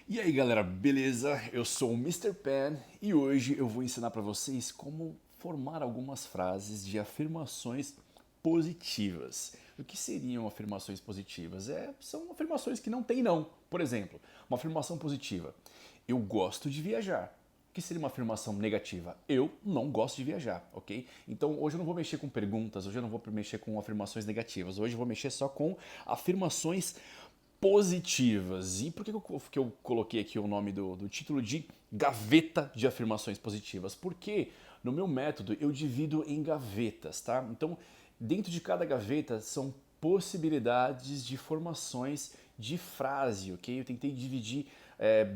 E aí galera, beleza? Eu sou o Mister Pen e hoje eu vou ensinar para vocês como formar algumas frases de afirmações positivas. O que seriam afirmações positivas? São afirmações que não tem não. Por exemplo, uma afirmação positiva. Eu gosto de viajar. O que seria uma afirmação negativa? Eu não gosto de viajar, ok? Então hoje eu não vou mexer com perguntas, hoje eu não vou mexer com afirmações negativas, hoje eu vou mexer só com afirmações positivas. E por que eu coloquei aqui o nome do título de gaveta de afirmações positivas? Porque no meu método eu divido em gavetas, tá? Então, dentro de cada gaveta são possibilidades de formações de frase, ok? Eu tentei dividir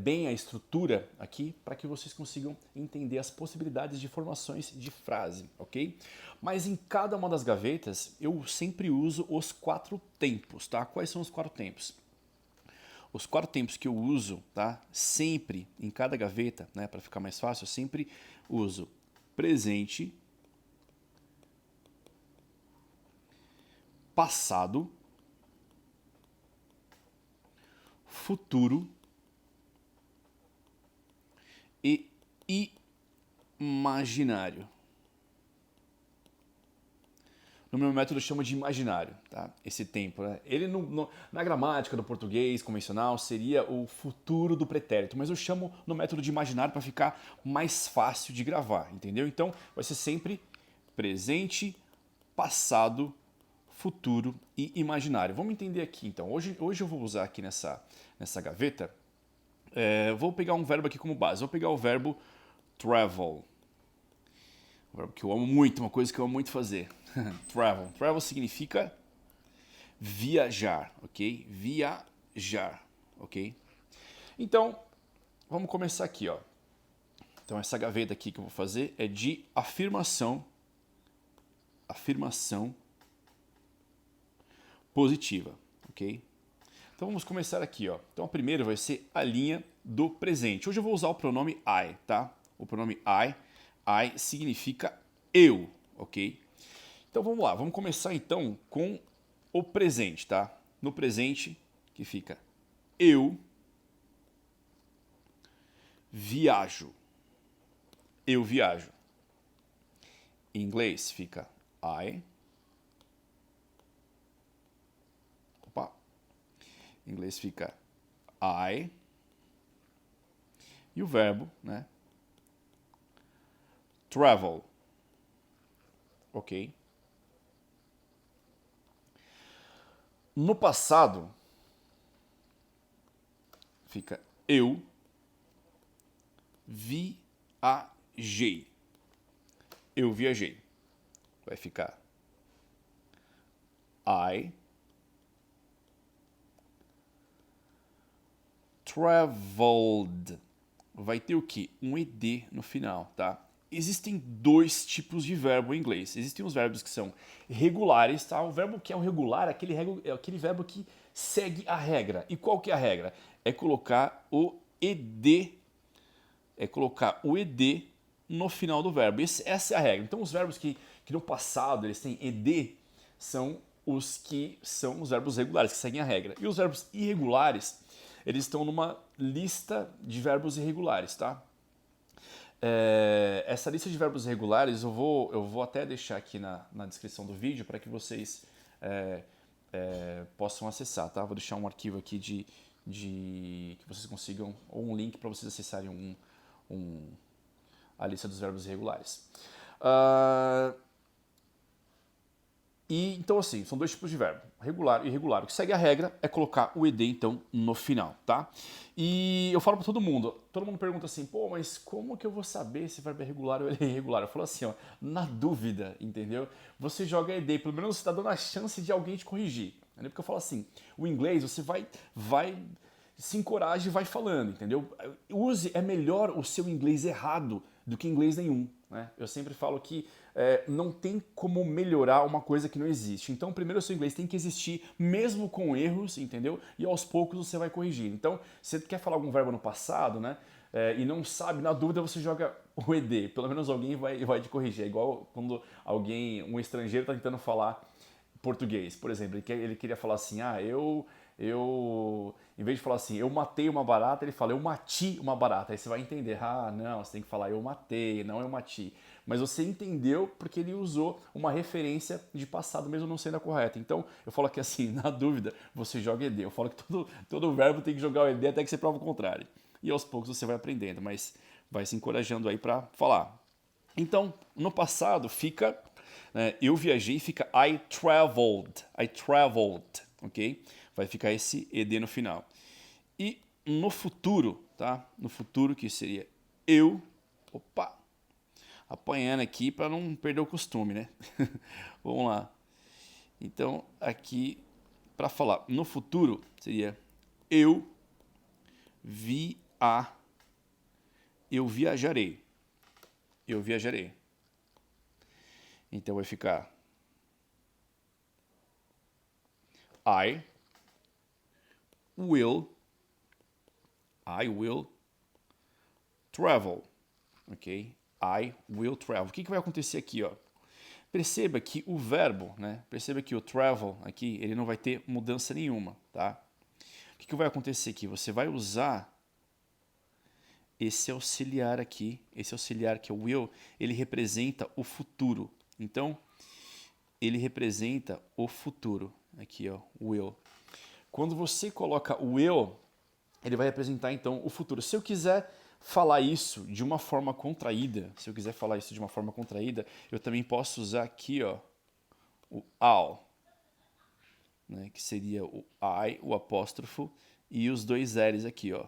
bem a estrutura aqui para que vocês consigam entender as possibilidades de formações de frase, ok? Mas em cada uma das gavetas eu sempre uso os quatro tempos, tá? Quais são os quatro tempos? Os quatro tempos que eu uso, tá? Sempre em cada gaveta, né, para ficar mais fácil, eu sempre uso presente, passado, futuro e imaginário. No meu método eu chamo de imaginário, tá? Esse tempo, né? Ele na gramática do português convencional seria o futuro do pretérito, mas eu chamo no método de imaginário para ficar mais fácil de gravar, entendeu? Então vai ser sempre presente, passado, futuro e imaginário. Vamos entender aqui então. Hoje eu vou usar aqui nessa gaveta, vou pegar um verbo aqui como base. Vou pegar o verbo travel. Um verbo que eu amo muito, uma coisa que eu amo muito fazer. Travel. Travel significa viajar, ok? Viajar, ok? Então, vamos começar aqui, ó. Então, essa gaveta aqui que eu vou fazer é de afirmação positiva, ok? Então, vamos começar aqui, ó. Então, a primeira vai ser a linha do presente. Hoje eu vou usar o pronome I, tá? O pronome I. I significa eu, ok? Então vamos lá, vamos começar então com o presente, tá? No presente, que fica eu viajo. Eu viajo. Em inglês fica I. Opa. Em inglês fica I. E o verbo, né? Travel. Ok? No passado, fica eu viajei. Eu viajei. Vai ficar I traveled. Vai ter o quê? Um ed no final, tá? Existem dois tipos de verbo em inglês. Existem os verbos que são regulares, tá? O verbo que é o regular é aquele verbo que segue a regra. E qual que é a regra? É colocar o ed, no final do verbo. Essa é a regra. Então os verbos que no passado eles têm ed são os que são os verbos regulares, que seguem a regra. E os verbos irregulares, eles estão numa lista de verbos irregulares, tá? Essa lista de verbos irregulares eu vou até deixar aqui na descrição do vídeo para que vocês possam acessar, tá? Vou deixar um arquivo aqui que vocês consigam, ou um link para vocês acessarem a lista dos verbos irregulares. E então assim, são dois tipos de verbo, regular e irregular. O que segue a regra é colocar o ed então no final, tá? E eu falo para todo mundo pergunta assim, pô, mas como que eu vou saber se o verbo é regular ou ele é irregular? Eu falo assim, ó, na dúvida, entendeu? Você joga ed, pelo menos você está dando a chance de alguém te corrigir, entendeu? Porque eu falo assim, o inglês você vai se encoraje e vai falando, entendeu? É melhor o seu inglês errado do que inglês nenhum, né? Eu sempre falo que não tem como melhorar uma coisa que não existe. Então, primeiro o seu inglês tem que existir mesmo com erros, entendeu? E aos poucos você vai corrigir. Então, se você quer falar algum verbo no passado, né? E não sabe, na dúvida você joga o ed. Pelo menos alguém vai te corrigir. É igual quando um estrangeiro está tentando falar português, por exemplo, ele queria falar assim, em vez de falar assim, eu matei uma barata, ele fala, eu mati uma barata. Aí você vai entender, ah, não, você tem que falar, eu matei, não eu mati. Mas você entendeu porque ele usou uma referência de passado, mesmo não sendo a correta. Então, eu falo que assim, na dúvida, você joga ED. Eu falo que todo verbo tem que jogar o ED até que você prova o contrário. E aos poucos você vai aprendendo, mas vai se encorajando aí para falar. Então, no passado fica, né, eu viajei, fica I traveled, ok? Vai ficar esse ED no final. E no futuro, tá? No futuro que seria eu, opa, apanhando aqui para não perder o costume, né? Vamos lá. Então, aqui, para falar no futuro, seria eu vi a, eu viajarei. Eu viajarei. Então vai ficar I will travel. Ok? I will travel. O que vai acontecer aqui, ó? Perceba que o verbo, né? Perceba que o travel aqui, ele não vai ter mudança nenhuma, tá? O que vai acontecer aqui? Você vai usar esse auxiliar aqui, esse auxiliar que é o will, ele representa o futuro. Então, ele representa o futuro. Aqui, ó, will. Quando você coloca o will, ele vai representar então o futuro. Se eu quiser falar isso de uma forma contraída, eu também posso usar aqui, ó, o ao, né, que seria o I, o apóstrofo e os dois L's aqui, ó.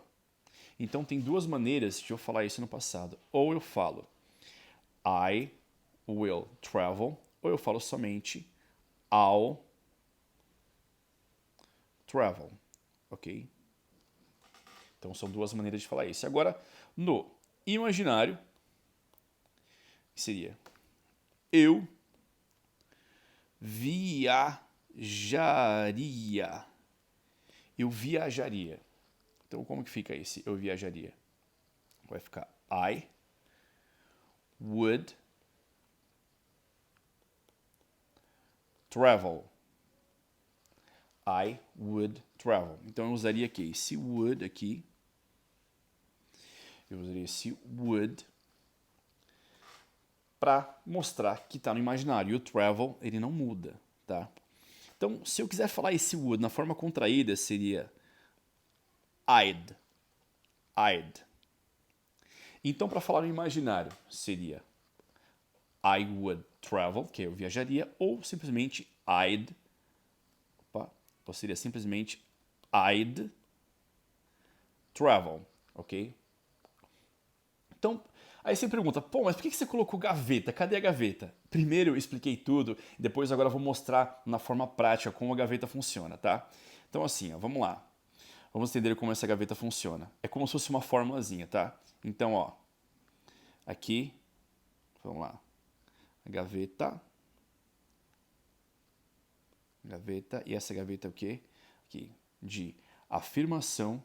Então tem duas maneiras de eu falar isso no passado. Ou eu falo I will travel, ou eu falo somente I'll travel, ok? Então são duas maneiras de falar isso. Agora, no imaginário, seria eu viajaria. Eu viajaria. Então como que fica esse eu viajaria? Vai ficar I would travel. I would travel. Então eu usaria aqui esse would aqui. Eu usaria esse would para mostrar que está no imaginário. E o travel, ele não muda, tá? Então, se eu quiser falar esse would na forma contraída, seria I'd. I'd. Então, para falar no imaginário, seria I would travel, que eu viajaria, ou simplesmente I'd. Opa, ou seria simplesmente I'd travel, ok? Então, aí você pergunta, pô, mas por que você colocou gaveta? Cadê a gaveta? Primeiro eu expliquei tudo, depois agora eu vou mostrar na forma prática como a gaveta funciona, tá? Então assim, ó, vamos lá. Vamos entender como essa gaveta funciona. É como se fosse uma formulazinha, tá? Então, ó, aqui, vamos lá. A gaveta, e essa gaveta é o quê? Aqui, de afirmação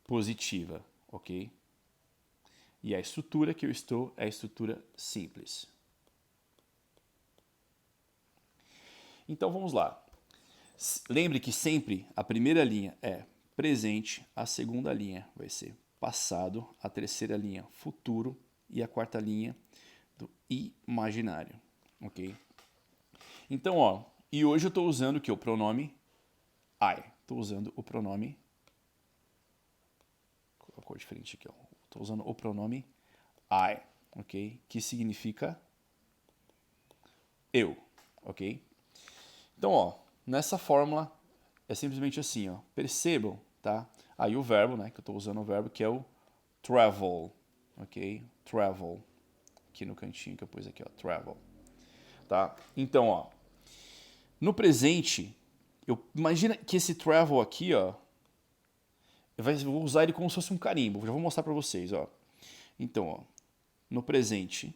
positiva, ok? E a estrutura que eu estou é a estrutura simples. Então vamos lá. Lembre que sempre a primeira linha é presente, a segunda linha vai ser passado, a terceira linha futuro e a quarta linha do imaginário, ok? Então, ó, e hoje eu estou usando o que? O pronome I. Estou usando o pronome. Vou colocar a cor diferente aqui, ó. Estou usando o pronome I, ok? Que significa eu, ok? Então, ó, nessa fórmula é simplesmente assim, ó. Percebam, tá? Aí o verbo, né? Que eu estou usando o verbo que é o travel, ok? Travel. Aqui no cantinho que eu pus aqui, ó. Travel. Tá? Então, ó. No presente, imagina que esse travel aqui, ó. Eu vou usar ele como se fosse um carimbo. Já vou mostrar para vocês, ó. Então, ó. No presente,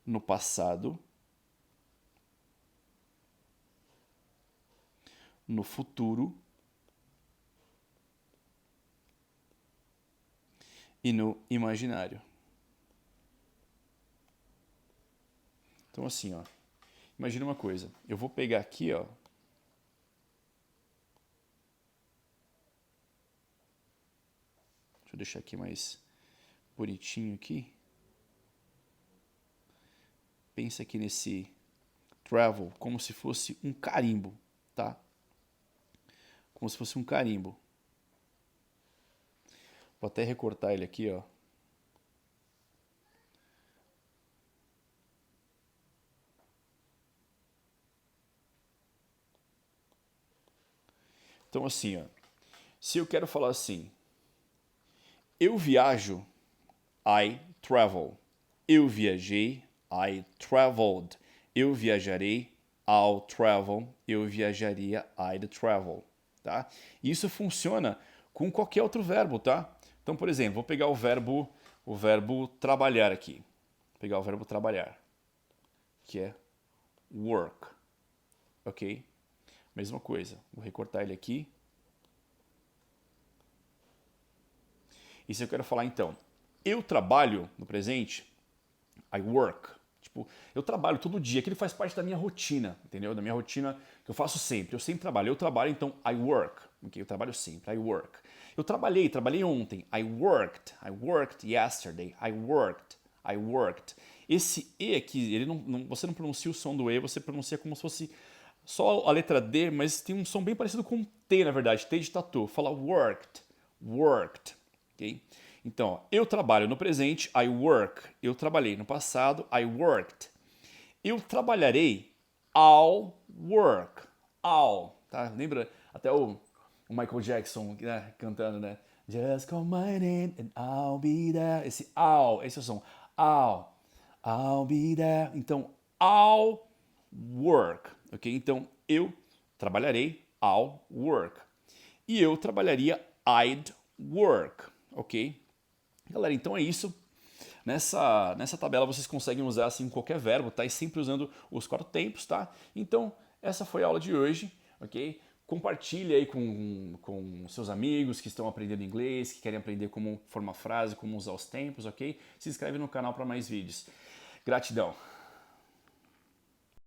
no passado, no futuro e no imaginário. Então assim, ó, imagina uma coisa, eu vou pegar aqui, ó, Deixa eu deixar aqui mais bonitinho aqui. Pensa aqui nesse travel como se fosse um carimbo, tá? Como se fosse um carimbo. Vou até recortar ele aqui, ó. Então assim, ó, se eu quero falar assim, eu viajo, I travel. Eu viajei, I traveled. Eu viajarei, I'll travel. Eu viajaria, I'd travel, tá? Isso funciona com qualquer outro verbo, tá? Então, por exemplo, vou pegar o verbo trabalhar aqui. Vou pegar o verbo trabalhar, que é work, ok? Mesma coisa, vou recortar ele aqui. E se eu quero falar então, eu trabalho no presente, I work. Tipo, eu trabalho todo dia, aquilo faz parte da minha rotina, entendeu? Da minha rotina que eu faço sempre. Eu sempre trabalho. Eu trabalho, então I work. Okay? Eu trabalho sempre, I work. Eu trabalhei ontem. I worked yesterday. I worked. Esse E aqui, ele você não pronuncia o som do E, você pronuncia como se fosse só a letra D, mas tem um som bem parecido com T, na verdade, T de tatu. Fala worked, ok? Então, ó, eu trabalho no presente, I work. Eu trabalhei no passado, I worked. Eu trabalharei, I'll work. I'll, tá? Lembra até o Michael Jackson, né, cantando, né? Just call my name and I'll be there. Esse é o som. I'll be there. Então, I'll work, ok? Então, eu trabalharei, I'll work. E eu trabalharia, I'd work, ok? Galera, então é isso. Nessa tabela vocês conseguem usar assim qualquer verbo, tá? E sempre usando os 4 tempos, tá? Então, essa foi a aula de hoje, ok? Compartilhe aí com seus amigos que estão aprendendo inglês, que querem aprender como formar frase, como usar os tempos, ok? Se inscreve no canal para mais vídeos. Gratidão!